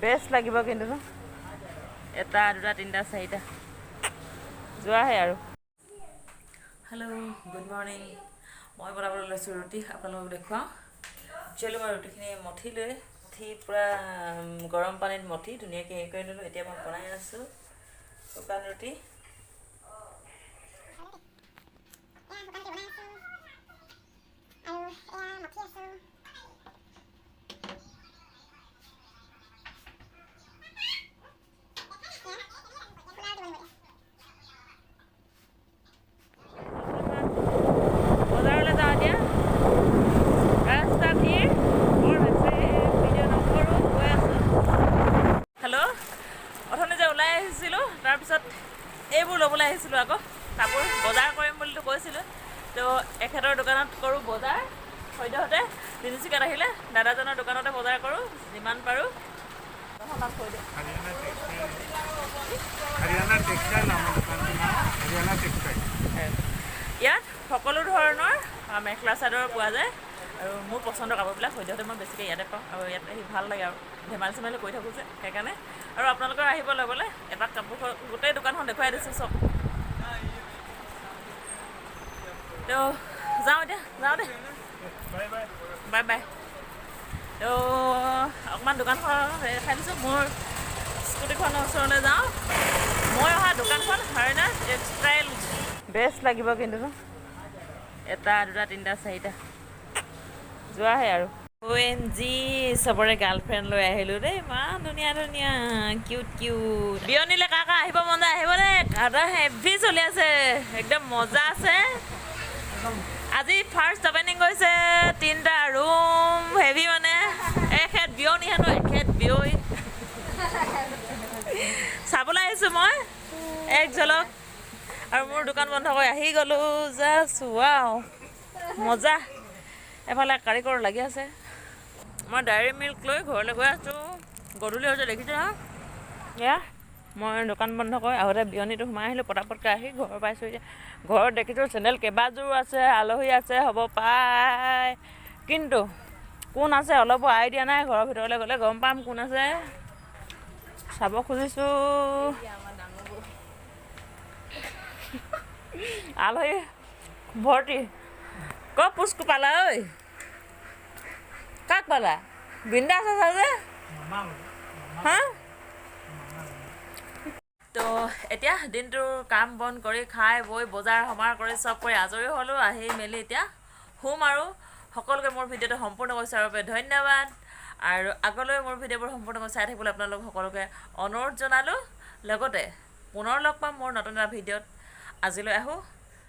best লাগিব কিন্তু ন এটা দুটা তিনিটা চাৰিটা যোৱাহে আৰু হেল্ল' গুড মৰ্ণিং মই বনাবলৈ লৈছোঁ ৰুটি আপোনালোকক দেখুৱাওঁ একচুৱেলি মই ৰুটিখিনি মঠি পূৰা গৰম পানীত মঠি ধুনীয়াকৈ হেৰি কৰি ল'লোঁ এতিয়া মই বনাই আছোঁ শুকান ৰুটি তাৰপিছত এইবোৰ ল'বলৈ আহিছিলোঁ আকৌ কাপোৰ বজাৰ কৰিম বুলিতো কৈছিলোঁ তো এখেতৰ দোকানত কৰোঁ বজাৰ সদ্যহতে তিনিচুকীয়াত আহিলে দাদাজনৰ দোকানতে বজাৰ কৰোঁ যিমান পাৰোঁ ইয়াত সকলো ধৰণৰ মেখেলা চাদৰ পোৱা যায় আৰু মোৰ পচন্দৰ কাপোৰবিলাক সদ্যহতে মই বেছিকৈ ইয়াতে পাওঁ আৰু ইয়াত আহি ভাল লাগে আৰু ধেমালি চেমালি কৰি থাকোঁ যে সেইকাৰণে আৰু আপোনালোকৰ আহিব ল'বলৈ এপাক কাপোৰ গোটেই দোকানখন দেখুৱাই দিছোঁ চব তো যাওঁ দে বাই বাই তো অকণমান দোকানখন দেখাই দিছোঁ মোৰ স্কুটিখনৰ ওচৰলৈ যাওঁ মই অহা দোকানখন হাৰিনা টেক্সটাইল বেষ্ট লাগিব কিন্তু ন এটা দুটা তিনিটা চাৰিটা যোৱাহে আৰু OMG চবৰে গাৰ্লফ্ৰেণ্ড লৈ আহিলোঁ দেই ইমান ধুনীয়া ধুনীয়া কিউট বিয়নিলে কাৰ আহিব মন যায় আহিব দেই কাৰোবাৰ হেভি চলি আছে একদম মজা আছে আজি ফাৰ্ষ্ট অপেনিং কৰিছে 3টা ৰুম হেভি মানে এখেত বিয়নি হেনো এখেত বিয়ৈ চাবলৈ আহিছোঁ মই এক ঝলক আৰু মোৰ দোকান বন্ধ কৰি আহি গ'লোঁ জাষ্ট ৱাও মজা এফালে কাৰিকৰ লাগি আছে মই ডায়েৰী মিল্ক লৈ ঘৰলৈ গৈ আছোঁ গধূলি হৈছে দেখিছোঁ হা এয়া মই দোকান বন্ধ কৰি আগতে বিয়নিটো সোমাই আহিলোঁ পটাপটকৈ আহি ঘৰ পাইছোঁ এতিয়া ঘৰত দেখিছোঁ চেণ্ডেল কেইবাযোৰো আছে আলহী আছে হ'ব পাই কিন্তু কোন আছে অলপো আইডিয়া নাই ঘৰৰ ভিতৰলৈ গ'লে গম পাম কোন আছে চাব খুজিছোঁ আলহী ভৰ্তি ক'ত পুচকু পালা ঐ কাক পালা বিন্দাছ আছে যে হা তো এতিয়া দিনটোৰ কাম বন কৰি খাই বৈ বজাৰ সমাৰ কৰি চব কৰি আজৰি হ'লোঁ আহি মেলি এতিয়া শুম আৰু সকলোকে মোৰ ভিডিঅ'টো সম্পূৰ্ণকৈ চোৱাৰ বাবে ধন্যবাদ আৰু আগলৈ মোৰ ভিডিঅ'বোৰ সম্পূৰ্ণকৈ চাই থাকিবলৈ আপোনালোক সকলোকে অনুৰোধ জনালোঁ লগতে পুনৰ লগ পাম মোৰ নতুন এটা ভিডিঅ'ত আজিলৈ আহোঁ